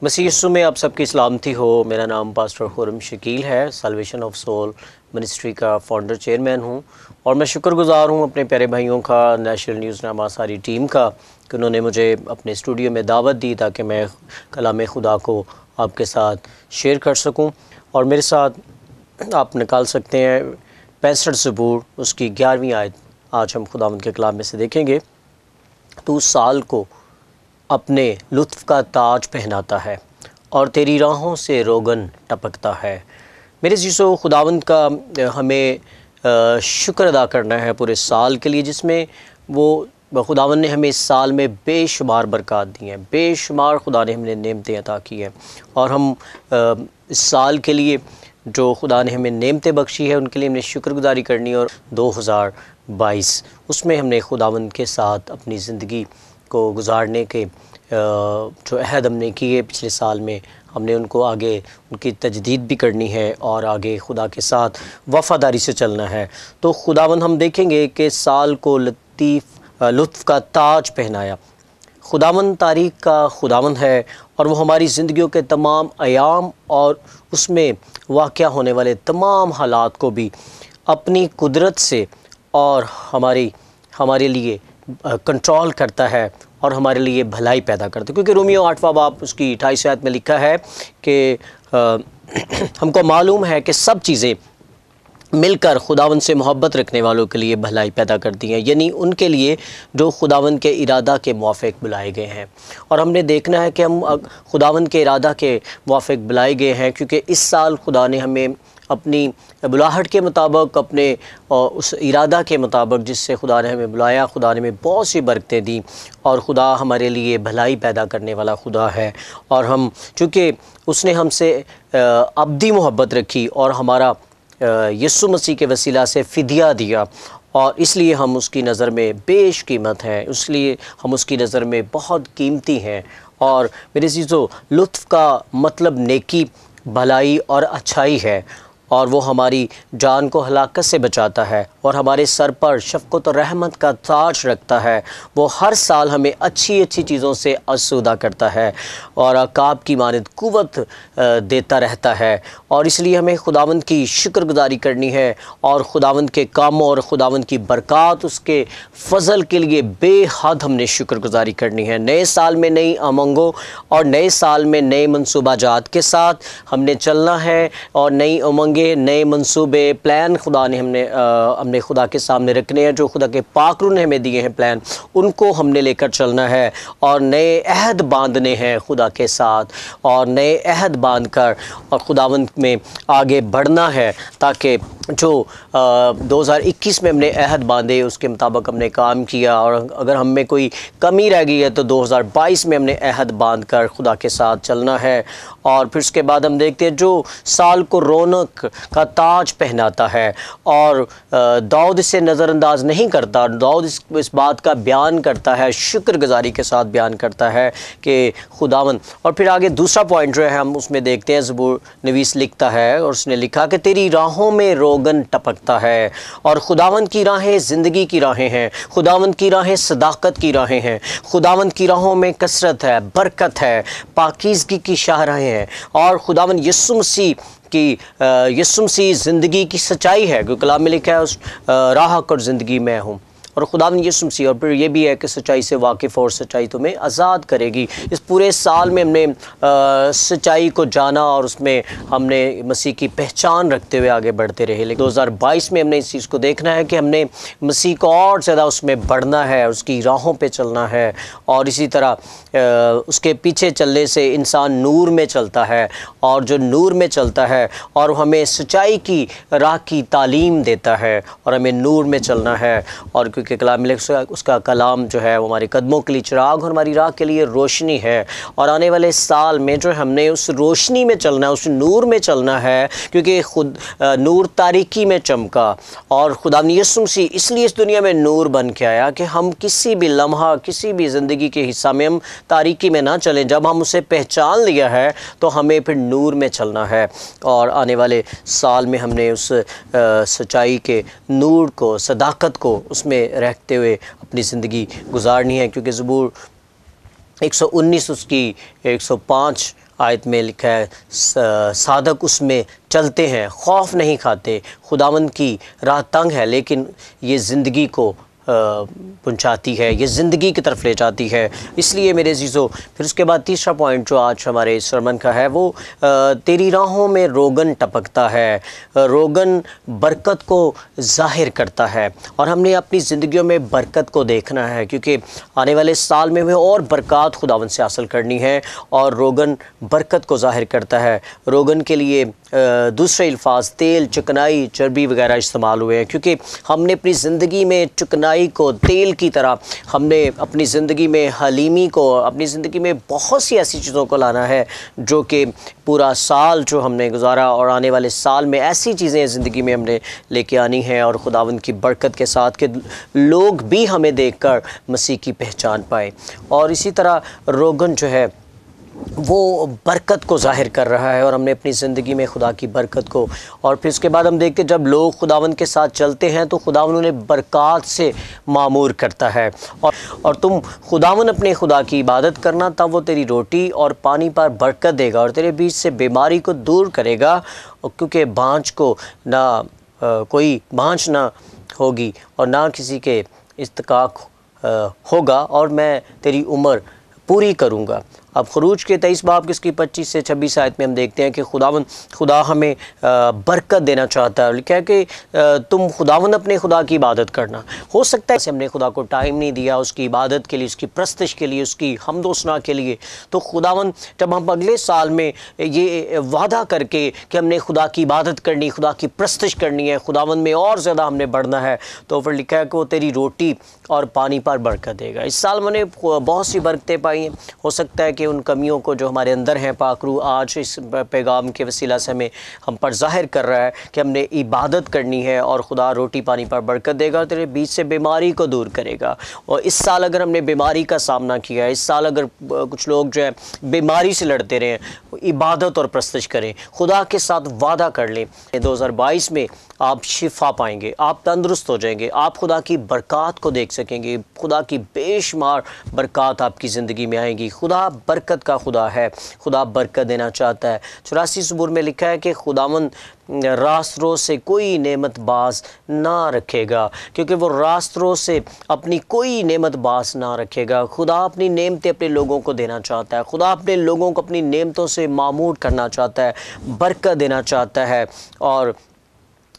मसीह यीशु में आप सबकी सलामती हो। मेरा नाम पास्टर खुरम शकील है। साल्वेशन ऑफ सोल मिनिस्ट्री का फाउंडर चेयरमैन हूँ और मैं शुक्रगुज़ार हूँ अपने प्यारे भाइयों का, नेशनल न्यूज़ नामा सारी टीम का, कि उन्होंने मुझे अपने स्टूडियो में दावत दी ताकि मैं कलाम खुदा को आपके साथ शेयर कर सकूँ। और मेरे साथ आप निकाल सकते हैं 65 ज़बूर उसकी 11वीं आयत। आज हम खुदावंद के कलाम में से देखेंगे। तू साल को अपने लुत्फ़ का ताज पहनाता है और तेरी राहों से रोगन टपकता है। मेरे जीसो, खुदावंद का हमें शुक्र अदा करना है पूरे साल के लिए, जिसमें वो खुदावंद ने हमें इस साल में बेशुमार बरकत दी हैं, बेशुमार खुदा ने हमें नेमतें अता की हैं। और हम इस साल के लिए जो खुदा ने हमें नेमतें बख्शी है उनके लिए हमने शुक्रगुजारी करनी है। और 2022 उसमें हमने खुदावंद के साथ अपनी ज़िंदगी को गुजारने के जो अहद हमने किए पिछले साल में, हमने उनको आगे उनकी तजदीद भी करनी है और आगे खुदा के साथ वफ़ादारी से चलना है। तो खुदावंद हम देखेंगे कि साल को लुत्फ़ का ताज पहनाया। खुदावंद तारीख़ का खुदावंद है और वो हमारी ज़िंदगियों के तमाम अयाम और उसमें वाक़या होने वाले तमाम हालात को भी अपनी कुदरत से और हमारे लिए कंट्रोल करता है और हमारे लिए भलाई पैदा करता है। क्योंकि रोमियो 8वां बाब उसकी 28 आयत में लिखा है कि हमको मालूम है कि सब चीज़ें मिलकर खुदावंद से मोहब्बत रखने वालों के लिए भलाई पैदा करती हैं, यानी उनके लिए जो खुदावंद के इरादा के मुआफ़िक बुलाए गए हैं। और हमने देखना है कि हम खुदावंद के इरादा के मुआफ़िक बुलाए गए हैं, क्योंकि इस साल खुदा ने हमें अपनी बुलाहट के मुताबिक, अपने उस इरादा के मुताबिक जिससे खुदा ने हमें बुलाया, खुदा ने हमें बहुत सी बरकतें दी। और खुदा हमारे लिए भलाई पैदा करने वाला खुदा है। और हम चूँकि उसने हमसे अब्दी मोहब्बत रखी और हमारा यीशु मसीह के वसीला से फ़िदिया दिया, और इसलिए हम उसकी नज़र में बेश कीमत हैं, इसलिए हम उसकी नज़र में बहुत कीमती हैं। और मेरे चीज़ों, लुत्फ़ का मतलब नेकी, भलाई और अच्छाई है, और वो हमारी जान को हलाकत से बचाता है और हमारे सर पर शफ़क़त और रहमत का ताज रखता है। वो हर साल हमें अच्छी अच्छी चीज़ों से आसूदा करता है और अकाब की मानद कुव्वत देता रहता है। और इसलिए हमें खुदावंद की शुक्रगुजारी करनी है और खुदावंद के कामों और खुदावंद की बरक़ात, उसके फ़ज़ल के लिए बेहद हमने शुक्रगुजारी करनी है। नए साल में नई उमंगों और नए साल में नए मनसूबाजात के साथ हमने चलना है, और नई उमंगें, नए मंसूबे, प्लान खुदा ने हमने खुदा के सामने रखने हैं। जो खुदा के पाक रूह ने हमें दिए हैं प्लान, उनको हमने लेकर चलना है और नए अहद बांधने हैं खुदा के साथ, और नए अहद बांध कर और खुदावंद में आगे बढ़ना है, ताकि जो 2021 में हमने अहद बांधे उसके मुताबिक हमने काम किया, और अगर हम में कोई कमी रह गई है तो 2022 में हमने अहद बांध कर खुदा के साथ चलना है। और फिर उसके बाद हम देखते हैं जो साल को रौनक का ताज पहनाता है, और दाऊद इसे नज़रअंदाज नहीं करता। दाऊद इस बात का बयान करता है, शुक्रगुजारी के साथ बयान करता है कि खुदावंद। और फिर आगे दूसरा पॉइंट जो है हम उसमें देखते हैं, ज़बूर नवीस लिखता है और उसने लिखा कि तेरी राहों में रोगन टपकता है। और खुदावंद की राहें ज़िंदगी की राहें हैं, खुदावंद की राहें सदाकत की राहें हैं, खुदावंद की राहों में कसरत है, बरकत है, पाकीज़गी की शाहराहें हैं। और खुदावंद यीशु मसीह ज़िंदगी की सच्चाई है, क्योंकि कलाम में लिखा है उस राह और ज़िंदगी मैं हूँ। और खुदावंद यीशु मसीह, और फिर ये भी है कि सच्चाई से वाकिफ़ और सच्चाई तुम्हें आज़ाद करेगी। इस पूरे साल में हमने सच्चाई को जाना और उसमें हमने मसीह की पहचान रखते हुए आगे बढ़ते रहे। लेकिन 2022 में हमने इस चीज़ को देखना है कि हमने मसीह को और ज़्यादा उसमें बढ़ना है, उसकी राहों पे चलना है। और इसी तरह उसके पीछे चलने से इंसान नूर में चलता है, और जो नूर में चलता है और हमें सच्चाई की राह की तालीम देता है, और हमें नूर में चलना है। और क्योंकि बल्कि कलाम उसका कलाम जो है वो हमारे कदमों के लिए चिराग और हमारी राह के लिए रोशनी है। और आने वाले साल में जो हमने उस रोशनी में चलना है, उस नूर में चलना है, क्योंकि खुद नूर तारीकी में चमका और खुदा यीशु मसीह इसलिए इस दुनिया में नूर बन के आया कि हम किसी भी लम्हा, किसी भी ज़िंदगी के हिस्सा में हम तारीकी में ना चलें। जब हम उसे पहचान लिया है तो हमें फिर नूर में चलना है और आने वाले साल में हमने उस सच्चाई के नूर को, सदाकत को उसमें रहते हुए अपनी ज़िंदगी गुजारनी है। क्योंकि ज़बूर 119 उसकी 105 आयत में लिखा है, सादक उसमें चलते हैं, खौफ नहीं खाते। खुदावंद की राह तंग है लेकिन ये ज़िंदगी को पहुंचाती है, ये ज़िंदगी की तरफ ले जाती है। इसलिए मेरे अज़ीज़ों, फिर उसके बाद तीसरा पॉइंट जो आज हमारे सरमन का है वो तेरी राहों में रोगन टपकता है। रोगन बरकत को ज़ाहिर करता है और हमने अपनी ज़िंदगियों में बरकत को देखना है, क्योंकि आने वाले साल में हमें और बरकत खुदावंद से हासिल करनी है और रोगन बरकत को ज़ाहिर करता है। रोगन के लिए दूसरे अल्फाज तेल, चिकनाई, चर्बी वगैरह इस्तेमाल हुए हैं, क्योंकि हमने अपनी ज़िंदगी में चिकनाई को तेल की तरह, हमने अपनी ज़िंदगी में हलीमी को, अपनी ज़िंदगी में बहुत सी ऐसी चीज़ों को लाना है जो कि पूरा साल जो हमने गुजारा और आने वाले साल में ऐसी चीज़ें ज़िंदगी में हमने लेके आनी हैं और खुदावंद की बरकत के साथ कि लोग भी हमें देखकर मसीह की पहचान पाए। और इसी तरह रोगन जो है वो बरकत को ज़ाहिर कर रहा है और हमने अपनी ज़िंदगी में खुदा की बरकत को, और फिर उसके बाद हम देखते हैं जब लोग खुदावंद के साथ चलते हैं तो खुदावंद उन्हें बरकत से मामूर करता है। और तुम खुदावंद अपने खुदा की इबादत करना, तब वो तेरी रोटी और पानी पर बरकत देगा और तेरे बीच से बीमारी को दूर करेगा, क्योंकि बाँझ को ना कोई बाँझ ना होगी और ना किसी के इस्तिकाक होगा और मैं तेरी उम्र पूरी करूँगा। अब खरूज के 23 बाब की इसकी 25 से 26 आयत में हम देखते हैं कि खुदा हमें बरकत देना चाहता है। लिखा है कि तुम खुदावंद अपने खुदा की इबादत करना। हो सकता है कि हमने खुदा को टाइम नहीं दिया उसकी इबादत के लिए, उसकी प्रस्तश के लिए, उसकी हमदोसना के लिए। तो खुदावंद जब हम अगले साल में ये वादा करके कि हमने खुदा की इबादत करनी, खुदा की प्रस्तश करनी है, खुदावंद में और ज़्यादा हमने बढ़ना है, तो फिर लिखा है कि वो तेरी रोटी और पानी पर बरकत देगा। इस साल मैंने बहुत सी बरकतें पाई हैं। हो सकता है कि उन कमियों को जो हमारे अंदर हैं पाकरू आज इस पैगाम के वसीला से हमें हम पर ज़ाहिर कर रहा है कि हमने इबादत करनी है और खुदा रोटी पानी पर बरकत देगा, तेरे बीच से बीमारी को दूर करेगा। और इस साल अगर हमने बीमारी का सामना किया है, इस साल अगर कुछ लोग जो है बीमारी से लड़ते रहें, इबादत और प्रस्तश करें, खुदा के साथ वादा कर लें 2022 में आप शिफा पाएंगे, आप तंदुरुस्त हो जाएंगे, आप खुदा की बरकत को देख सकेंगे, खुदा की बेशुमार बरकत आपकी ज़िंदगी में आएंगी। खुदा बरकत का खुदा है, खुदा बरकत देना चाहता है। 84 ज़बूर में लिखा है कि खुदावंद रास्त रोज़ से कोई नेमत बाज ना रखेगा, क्योंकि वो रास्त रोज़ से अपनी कोई नेमत बाज ना रखेगा। खुदा अपनी नेमतें अपने लोगों को देना चाहता है, खुदा अपने लोगों को अपनी नेमतों से मामूर करना चाहता है, बरकत देना चाहता है। और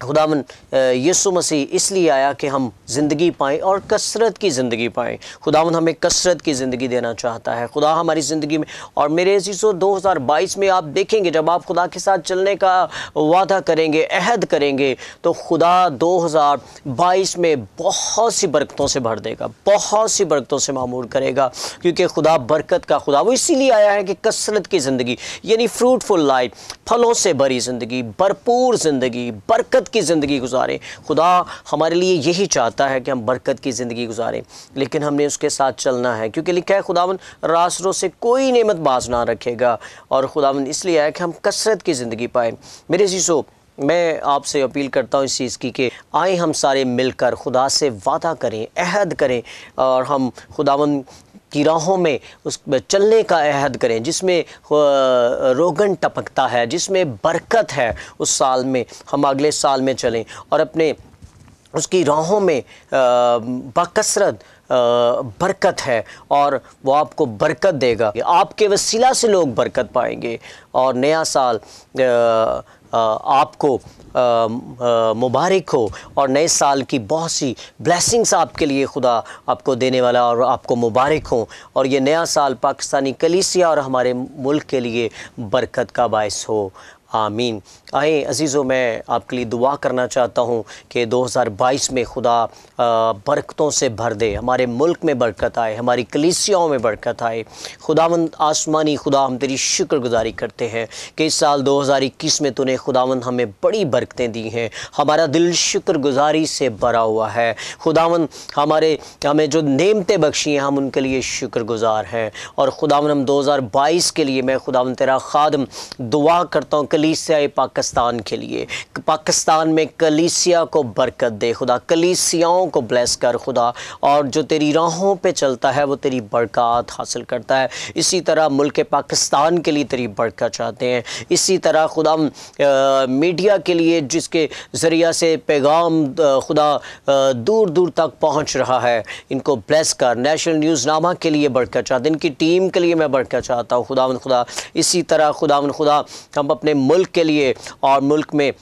खुदावन यीशु मसीह इसलिए आया कि हम ज़िंदगी पाएँ और कसरत की ज़िंदगी पाएँ। खुदावन हमें कसरत की ज़िंदगी देना चाहता है, खुदा हमारी ज़िंदगी में। और मेरे अज़ीज़ों 2022 में आप देखेंगे जब आप खुदा के साथ चलने का वादा करेंगे, अहद करेंगे, तो खुदा 2022 में बहुत सी बरकतों से भर देगा, बहुत सी बरकतों से मामूर करेगा, क्योंकि खुदा बरकत का खुदा। वो इसीलिए आया है कि कसरत की ज़िंदगी यानी फ्रूटफुल लाइफ, फलों से भरी ज़िंदगी, भरपूर ज़िंदगी, बरकत की ज़िंदगी गुजारें। खुदा हमारे लिए यही चाहता है कि हम बरकत की ज़िंदगी गुजारें, लेकिन हमने उसके साथ चलना है, क्योंकि लिखा है खुदावन रास्तों से कोई नेमत बाज ना रखेगा। और खुदावन इसलिए आया कि हम कसरत की ज़िंदगी पाएँ। मेरे अज़ीज़ों, मैं आपसे अपील करता हूँ इस चीज़ की कि आए हम सारे मिलकर खुदा से वादा करें, अहद करें और हम खुदावन की राहों में उस चलने का अहद करें जिसमें रोगन टपकता है, जिसमें बरकत है। उस साल में हम अगले साल में चलें और अपने उसकी राहों में बाकसरत बरकत है और वो आपको बरकत देगा। आपके वसीला से लोग बरकत पाएंगे और नया साल आपको मुबारक हो और नए साल की बहुत सी ब्लेसिंग्स आपके लिए खुदा आपको देने वाला और आपको मुबारक हो। और ये नया साल पाकिस्तानी कलीसिया और हमारे मुल्क के लिए बरकत का बायस हो। आमीन। आए अजीज़ों, मैं आपके लिए दुआ करना चाहता हूँ कि 2022 में खुदा बरकतों से भर दे, हमारे मुल्क में बरकत आए, हमारी कलीसियाओं में बरकत आए। खुदावंद आसमानी खुदा, हम तेरी शुक्रगुजारी करते हैं कि इस साल 2021 में तूने खुदावंद हमें बड़ी बरकतें दी हैं। हमारा दिल शुक्रगुजारी से भरा हुआ है। खुदावंद हमें जो नेमतें बख्शी हैं, हम उनके लिए शुक्रगुजार हैं। और खुदावंद हम 2022 के लिए, मैं खुदावंद तेरा खादम दुआ करता हूँ कलीसिया पाकिस्तान के लिए। पाकिस्तान में कलीसिया को बरकत दे खुदा, कलीसियाओं को ब्लेस कर खुदा, और जो तेरी राहों पे चलता है वो तेरी बरकत हासिल करता है। इसी तरह मुल्क पाकिस्तान के लिए तेरी बरकत चाहते हैं। इसी तरह खुदा मीडिया के लिए, जिसके ज़रिया से पैगाम खुदा दूर दूर तक पहुँच रहा है, इनको ब्लेस कर। नेशनल न्यूज़नामा के लिए बरकत चाहते हैं, इनकी टीम के लिए मैं बरकत चाहता हूँ खुदा। इसी तरह खुदा हम अपने मुल्क के लिए और मुल्क में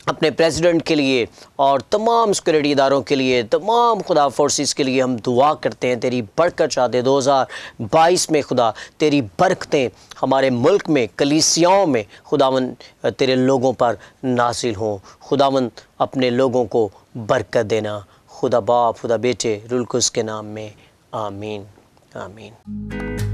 अपने प्रेसिडेंट के लिए और तमाम सिक्योरिटी इदारों के लिए, तमाम खुदा फोर्सेस के लिए हम दुआ करते हैं, तेरी बरकत चाहते हैं। 2022 में खुदा तेरी बरकतें हमारे मुल्क में, कलीसियाओं में खुदावन तेरे लोगों पर नासिल हों। खुदावन अपने लोगों को बरकत देना। खुदा बाप, खुदा बेटे, रुल कुद्स के नाम में, आमीन आमीन।